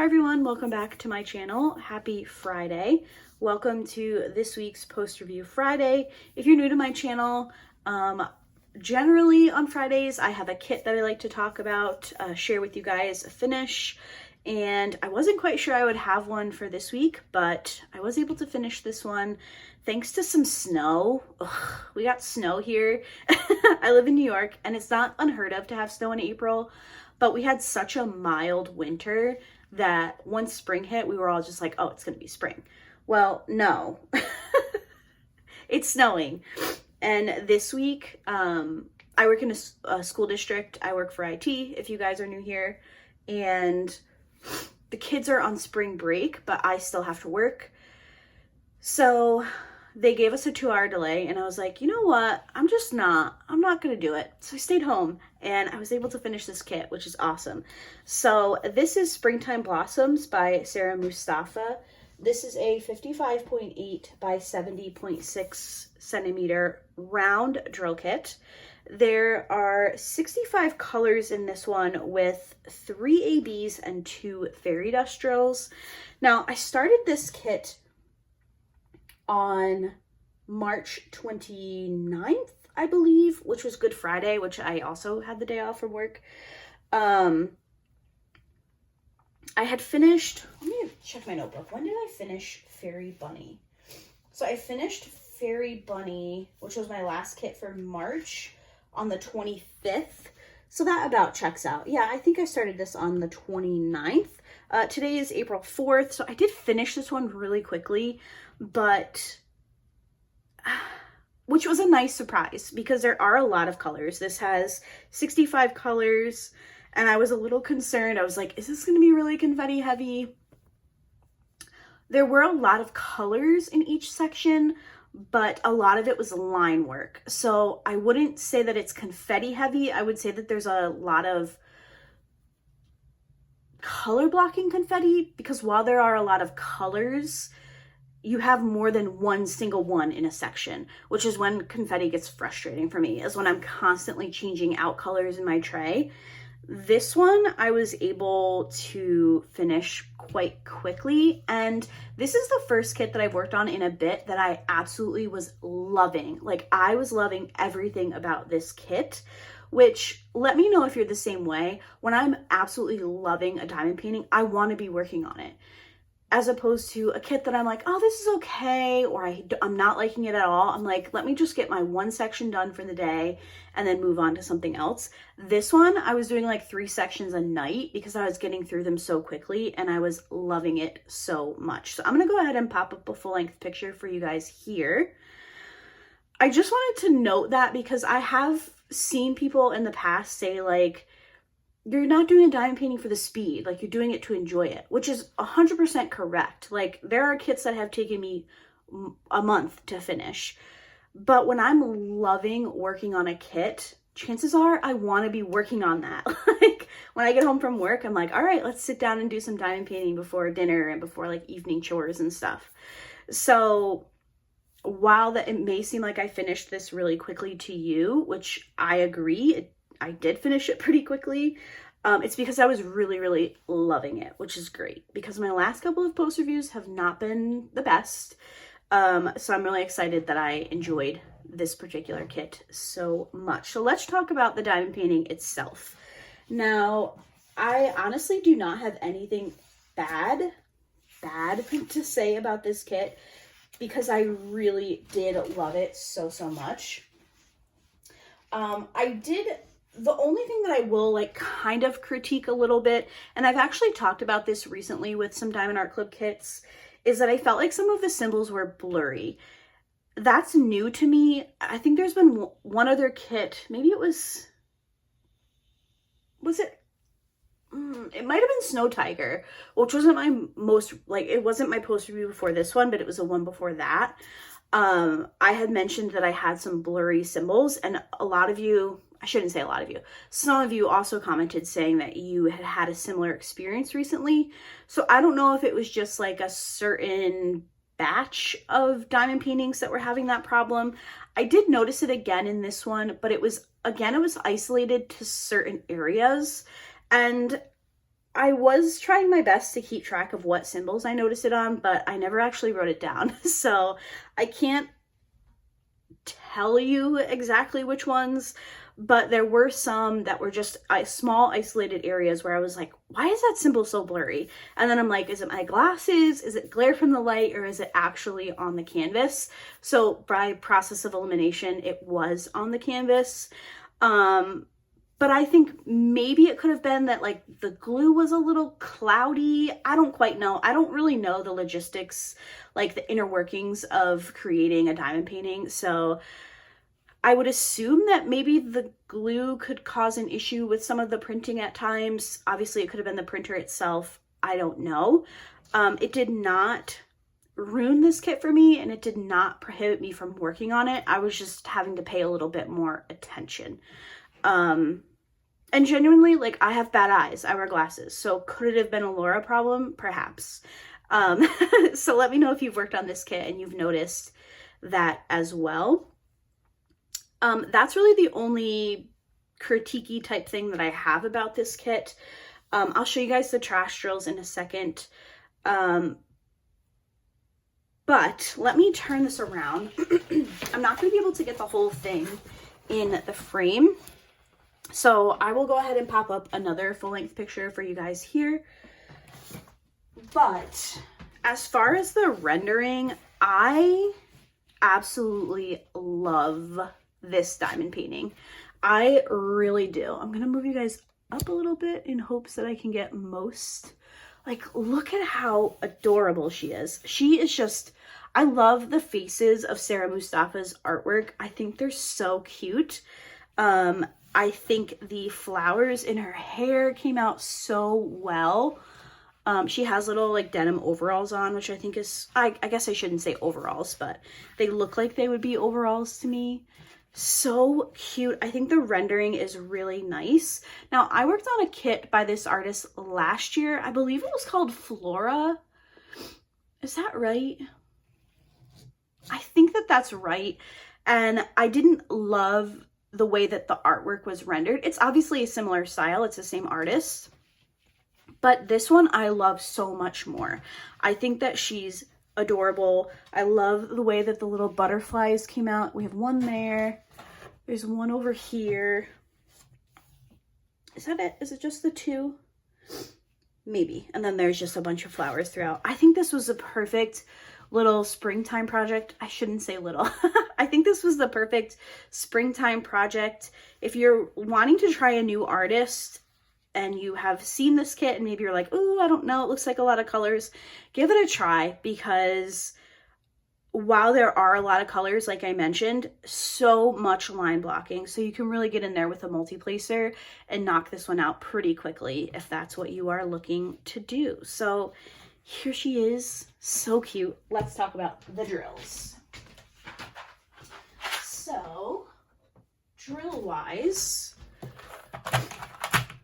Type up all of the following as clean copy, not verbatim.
Hi everyone, welcome back to my channel. Happy Friday. Welcome to this week's Post Review Friday. If you're new to my channel, generally on Fridays I have a kit that I like to talk about, share with you guys a finish, and I wasn't quite sure I would have one for this week, but I was able to finish this one thanks to some snow. Ugh, we got snow here. I live in New York and it's not unheard of to have snow in April, but we had such a mild winter that once spring hit, we were all just like, oh, it's gonna be spring. Well, no, it's snowing. And this week, I work in a school district. I work for IT, if you guys are new here. And the kids are on spring break, but I still have to work. So they gave us a 2-hour delay and I was like, you know what? I'm not gonna do it. So I stayed home and I was able to finish this kit, which is awesome. So this is Springtime Blossoms by Sarah Mustafa. This is a 55.8 by 70.6 centimeter round drill kit. There are 65 colors in this one with 3 ABs and 2 fairy dust drills. Now I started this kit on March 29th, I believe, which was Good Friday, which I also had the day off from work. I had finished, let me check my notebook. When did I finish Fairy Bunny? So I finished Fairy Bunny, which was my last kit for March, on the 25th. So that about checks out. Yeah, I think I started this on the 29th. Today is April 4th, so I did finish this one really quickly, but which was a nice surprise because there are a lot of colors. This has 65 colors and I was a little concerned. I was like, is this going to be really confetti heavy? There were a lot of colors in each section, but a lot of it was line work. So I wouldn't say that it's confetti heavy. I would say that there's a lot of color blocking confetti because while there are a lot of colors, you have more than one single one in a section, which is when confetti gets frustrating for me, is when I'm constantly changing out colors in my tray. This one I was able to finish quite quickly, and this is the first kit that I've worked on in a bit that I absolutely was loving. Like, I was loving everything about this kit, which, let me know if you're the same way. When I'm absolutely loving a diamond painting, I want to be working on it, as opposed to a kit that I'm like, oh, this is okay, or I'm not liking it at all. I'm like, let me just get my one section done for the day and then move on to something else. This one, I was doing like 3 sections a night because I was getting through them so quickly and I was loving it so much. So I'm gonna go ahead and pop up a full-length picture for you guys here. I just wanted to note that because I have seen people in the past say like, you're not doing a diamond painting for the speed, like you're doing it to enjoy it, which is 100% correct. Like, there are kits that have taken me a month to finish, but when I'm loving working on a kit, chances are I want to be working on that. Like, when I get home from work, I'm like, all right, let's sit down and do some diamond painting before dinner and before like evening chores and stuff. So while that it may seem like I finished this really quickly to you, which I agree, I did finish it pretty quickly. It's because I was really, really loving it, which is great because my last couple of post reviews have not been the best. So I'm really excited that I enjoyed this particular kit so much. So let's talk about the diamond painting itself. Now, I honestly do not have anything bad to say about this kit because I really did love it so much. The only thing that I will like kind of critique a little bit, and I've actually talked about this recently with some Diamond Art Club kits, is that I felt like some of the symbols were blurry. That's new to me. I think there's been one other kit, maybe it was it? It might have been Snow Tiger, which wasn't my most, like, it wasn't my post review before this one, but it was the one before that. I had mentioned that I had some blurry symbols, and a lot of you, I shouldn't say a lot of you, some of you also commented saying that you had had a similar experience recently. So I don't know if it was just like a certain batch of diamond paintings that were having that problem. I did notice it again in this one, but it was isolated to certain areas. And I was trying my best to keep track of what symbols I noticed it on, but I never actually wrote it down. So I can't tell you exactly which ones, but there were some that were just small isolated areas where I was like, why is that symbol so blurry? And then I'm like, is it my glasses? Is it glare from the light? Or is it actually on the canvas? So by process of elimination, it was on the canvas. But I think maybe it could have been that like the glue was a little cloudy. I don't quite know. I don't really know the logistics, like the inner workings of creating a diamond painting. So I would assume that maybe the glue could cause an issue with some of the printing at times. Obviously, it could have been the printer itself. I don't know. It did not ruin this kit for me, and it did not prohibit me from working on it. I was just having to pay a little bit more attention. And genuinely, like, I have bad eyes. I wear glasses. So could it have been a Laura problem? Perhaps. So let me know if you've worked on this kit and you've noticed that as well. That's really the only critique-y type thing that I have about this kit. I'll show you guys the trash drills in a second. But let me turn this around. I'm not going to be able to get the whole thing in the frame. So I will go ahead and pop up another full-length picture for you guys here. But as far as the rendering, I absolutely love this diamond painting. I really do. I'm going to move you guys up a little bit in hopes that I can get most. Like, look at how adorable she is. She is just, I love the faces of Sarah Mustafa's artwork. I think they're so cute. I think the flowers in her hair came out so well. She has little like denim overalls on, which I think is, I guess I shouldn't say overalls, but they look like they would be overalls to me. So cute. I think the rendering is really nice. Now, I worked on a kit by this artist last year. I believe it was called Flora. Is that right? I think that that's right. And I didn't love the way that the artwork was rendered. It's obviously a similar style. It's the same artist. But this one I love so much more. I think that she's adorable. I love the way that the little butterflies came out. We have one there. There's one over here. Is that it? Is it just the two? Maybe. And then there's just a bunch of flowers throughout. I think this was a perfect little springtime project. I shouldn't say little. I think this was the perfect springtime project. If you're wanting to try a new artist and you have seen this kit and maybe you're like, oh, I don't know, it looks like a lot of colors, give it a try, because while there are a lot of colors, like I mentioned, so much line blocking. So you can really get in there with a multi-placer and knock this one out pretty quickly if that's what you are looking to do. So here she is, so cute. Let's talk about the drills. So, drill-wise,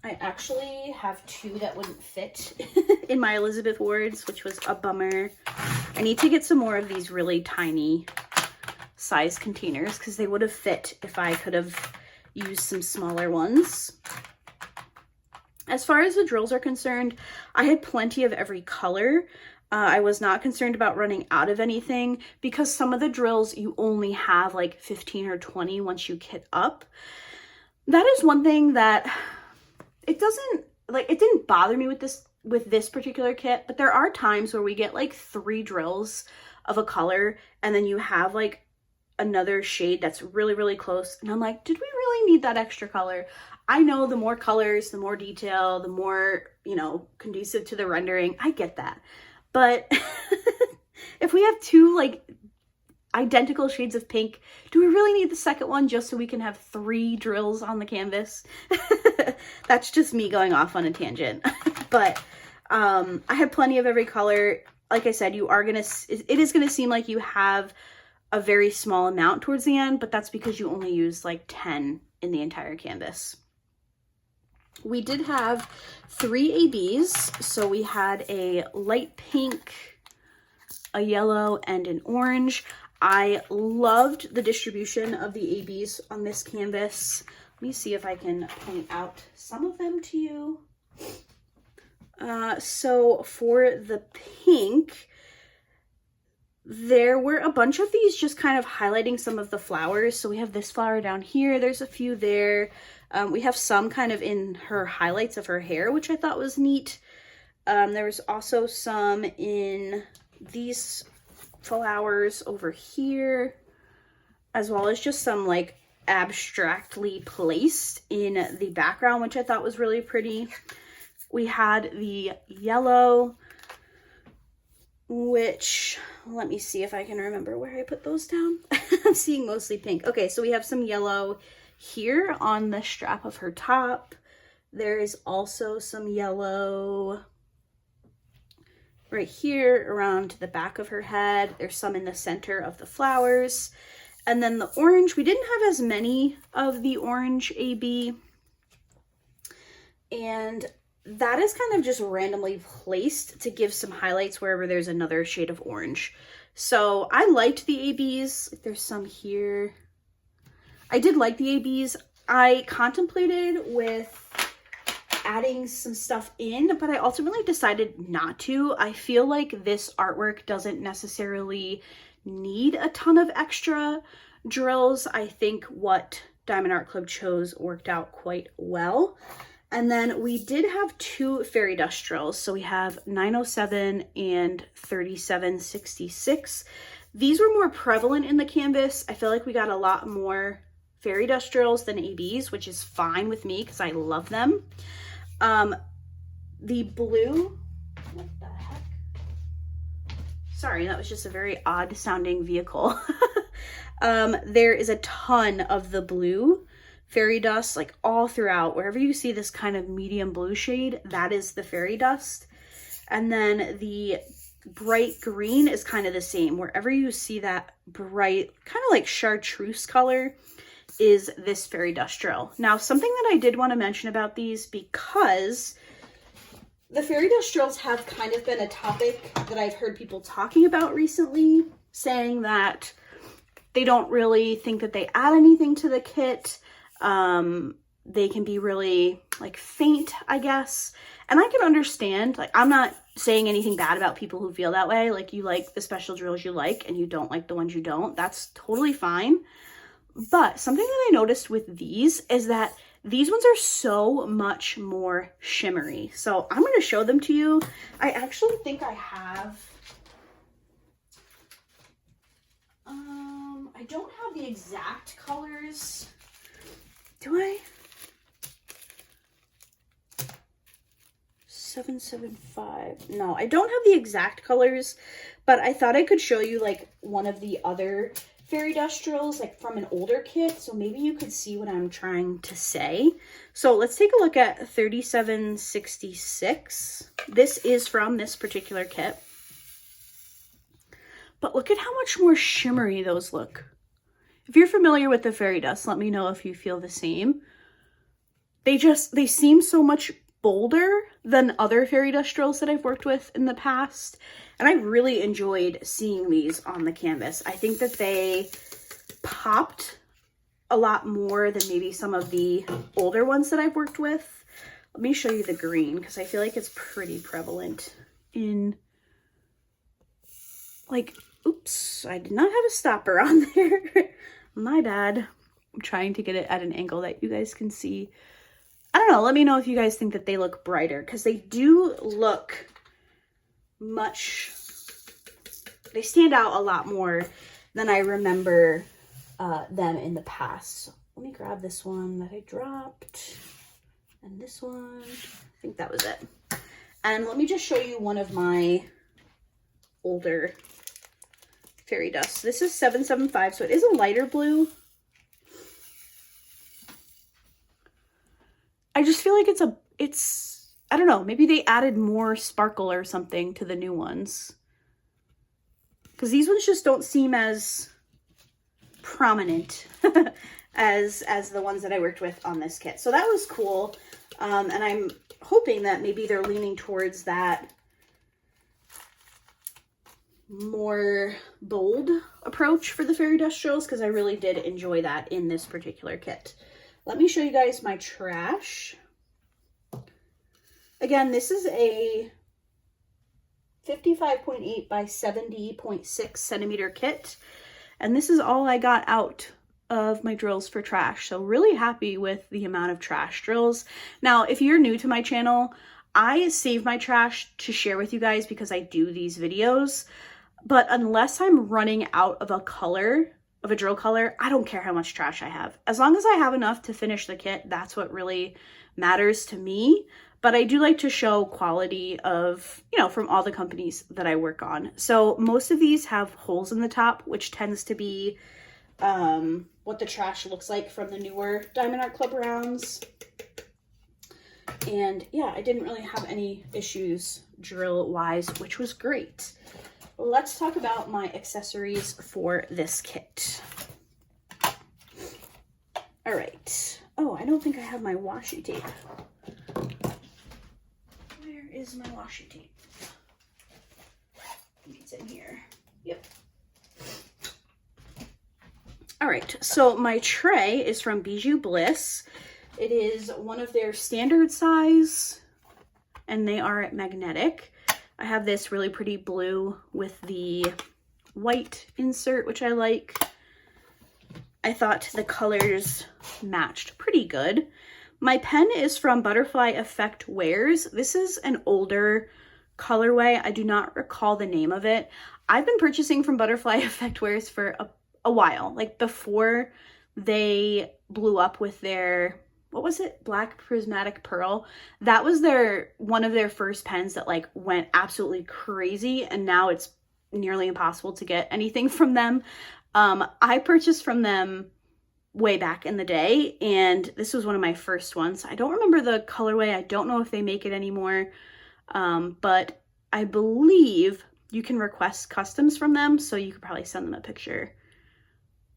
I actually have two that wouldn't fit in my Elizabeth Wards, which was a bummer. I need to get some more of these really tiny size containers because they would have fit if I could have used some smaller ones. As far as the drills are concerned, I had plenty of every color. I was not concerned about running out of anything because some of the drills you only have like 15 or 20 once you kit up. That is one thing that it didn't bother me with this particular kit, but there are times where we get like 3 drills of a color and then you have like another shade that's really, really close. And I'm like, did we really need that extra color? I know the more colors, the more detail, the more, you know, conducive to the rendering. I get that. But if we have 2 like identical shades of pink, do we really need the second one just so we can have 3 drills on the canvas? That's just me going off on a tangent. But I have plenty of every color. Like I said, it is gonna seem like you have a very small amount towards the end, but that's because you only use like 10 in the entire canvas. We did have 3 ABs. So we had a light pink, a yellow, and an orange. I loved the distribution of the ABs on this canvas. Let me see if I can point out some of them to you. So for the pink, there were a bunch of these just kind of highlighting some of the flowers. So we have this flower down here. There's a few there. We have some kind of in her highlights of her hair, which I thought was neat. There was also some in these flowers over here, as well as just some like abstractly placed in the background, which I thought was really pretty. We had the yellow, which, let me see if I can remember where I put those down. I'm seeing mostly pink. Okay, so we have some yellow here on the strap of her top. There is also some yellow right here around the back of her head. There's some in the center of the flowers. And then the orange, we didn't have as many of the orange AB. And that is kind of just randomly placed to give some highlights wherever there's another shade of orange. So I liked the ABs. There's some here. I did like the ABs. I contemplated with adding some stuff in, but I ultimately decided not to. I feel like this artwork doesn't necessarily need a ton of extra drills. I think what Diamond Art Club chose worked out quite well. And then we did have two fairy dust drills. So we have 907 and 3766. These were more prevalent in the canvas. I feel like we got a lot more fairy dust drills than ABs, which is fine with me because I love them. The blue, what the heck? Sorry, that was just a very odd sounding vehicle. There is a ton of the blue fairy dust, like all throughout. Wherever you see this kind of medium blue shade, that is the fairy dust. And then the bright green is kind of the same. Wherever you see that bright, kind of like chartreuse color, is this fairy dust drill. Now, something that I did want to mention about these, because the fairy dust drills have kind of been a topic that I've heard people talking about recently, saying that they don't really think that they add anything to the kit. They can be really like faint, I guess. And I can understand, like, I'm not saying anything bad about people who feel that way. Like, you like the special drills you like and you don't like the ones you don't. That's totally fine. But something that I noticed with these is that these ones are so much more shimmery. So I'm going to show them to you. I actually think I have, I don't have the exact colors. Do I? 775. No, I don't have the exact colors, but I thought I could show you like one of the other fairy dust drills, like from an older kit, so maybe you could see what I'm trying to say. So let's take a look at 3766. This is from this particular kit. But look at how much more shimmery those look. If you're familiar with the fairy dust, let me know if you feel the same. They seem so much bolder than other fairy dust drills that I've worked with in the past. And I really enjoyed seeing these on the canvas. I think that they popped a lot more than maybe some of the older ones that I've worked with. Let me show you the green, because I feel like it's pretty prevalent in, like, oops, I did not have a stopper on there. My bad. I'm trying to get it at an angle that you guys can see. I don't know, let me know if you guys think that they look brighter, because they do look much, they stand out a lot more than I remember them in the past. So let me grab this one that I dropped, and this one, I think that was it. And let me just show you one of my older fairy dust. This is 775, so it is a lighter blue. I just feel like it's, I don't know, maybe they added more sparkle or something to the new ones. Because these ones just don't seem as prominent as the ones that I worked with on this kit. So that was cool. And I'm hoping that maybe they're leaning towards that more bold approach for the fairy dust drills, because I really did enjoy that in this particular kit. Let me show you guys my trash. Again, this is a 55.8 by 70.6 centimeter kit. And this is all I got out of my drills for trash. So really happy with the amount of trash drills. Now, if you're new to my channel, I save my trash to share with you guys because I do these videos. But unless I'm running out of a color, of a drill color, I don't care how much trash I have. As long as I have enough to finish the kit, that's what really matters to me. But I do like to show quality of, you know, from all the companies that I work on. So most of these have holes in the top, which tends to be what the trash looks like from the newer Diamond Art Club rounds. And yeah, I didn't really have any issues drill-wise, which was great. Let's talk about my accessories for this kit. All right. Oh, I don't think I have my washi tape. Where is my washi tape? I think it's in here. Yep. All right, so my tray is from Bijou Bliss. It is one of their standard size, and they are magnetic. I have this really pretty blue with the white insert, which I like. I thought the colors matched pretty good. My pen is from Butterfly Effect Wares. This is an older colorway. I do not recall the name of it. I've been purchasing from Butterfly Effect Wares for a while, like before they blew up with their, what was it? Black Prismatic Pearl. That was one of their first pens that like went absolutely crazy, and now it's nearly impossible to get anything from them. I purchased from them way back in the day, and this was one of my first ones. I don't remember the colorway. I don't know if they make it anymore, but I believe you can request customs from them, so you could probably send them a picture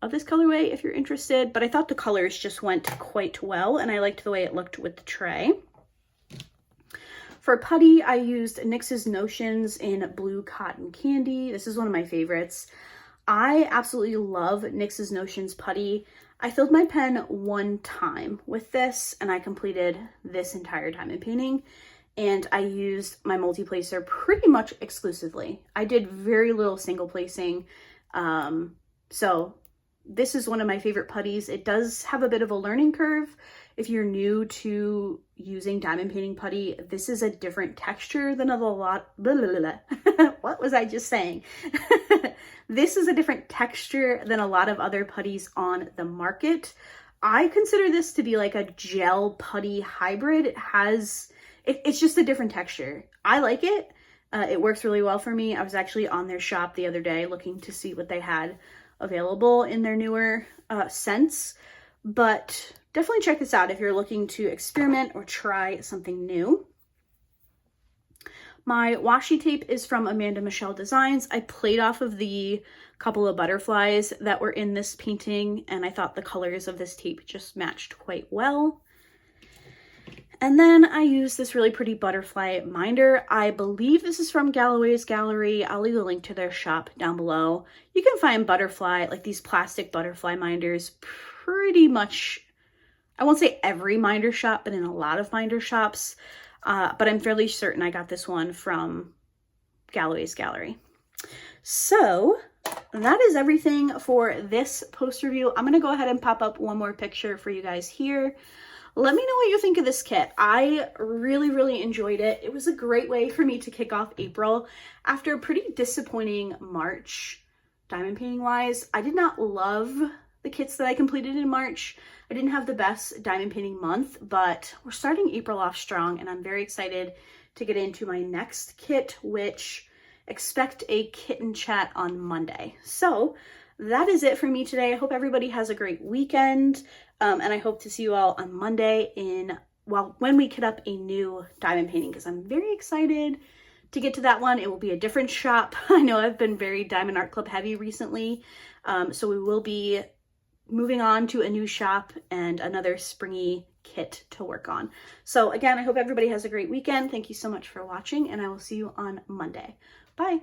of this colorway if you're interested. But I thought the colors just went quite well, and I liked the way it looked with the tray. For putty, I used NYX's Notions in Blue Cotton Candy. This is one of my favorites. I absolutely love NYX's Notions putty. I filled my pen one time with this, and I completed this entire diamond painting, and I used my multi-placer pretty much exclusively. I did very little single placing, so this is one of my favorite putties. It does have a bit of a learning curve. If you're new to using diamond painting putty, this is a different texture than a lot. What was I just saying? This is a different texture than a lot of other putties on the market. I consider this to be like a gel putty hybrid. It's just a different texture. I like it. It works really well for me. I was actually on their shop the other day looking to see what they had available in their newer scents, but definitely check this out if you're looking to experiment or try something new. My washi tape is from Amanda Michelle Designs. I played off of the couple of butterflies that were in this painting, and I thought the colors of this tape just matched quite well. And then I used this really pretty butterfly minder. I believe this is from Galloway's Gallery. I'll leave a link to their shop down below. You can find butterfly, like these plastic butterfly minders, pretty much, I won't say every minder shop, but in a lot of minder shops. But I'm fairly certain I got this one from Galloway's Gallery. So that is everything for this post review. I'm going to go ahead and pop up one more picture for you guys here. Let me know what you think of this kit. I really, really enjoyed it. It was a great way for me to kick off April after a pretty disappointing March diamond painting wise. I did not love the kits that I completed in March. I didn't have the best diamond painting month, but we're starting April off strong, and I'm very excited to get into my next kit, which expect a kitten chat on Monday. So that is it for me today. I hope everybody has a great weekend, and I hope to see you all on Monday when we kit up a new diamond painting, because I'm very excited to get to that one. It will be a different shop. I know I've been very Diamond Art Club heavy recently, so we will be moving on to a new shop and another springy kit to work on. So again, I hope everybody has a great weekend. Thank you so much for watching, and I will see you on Monday. Bye.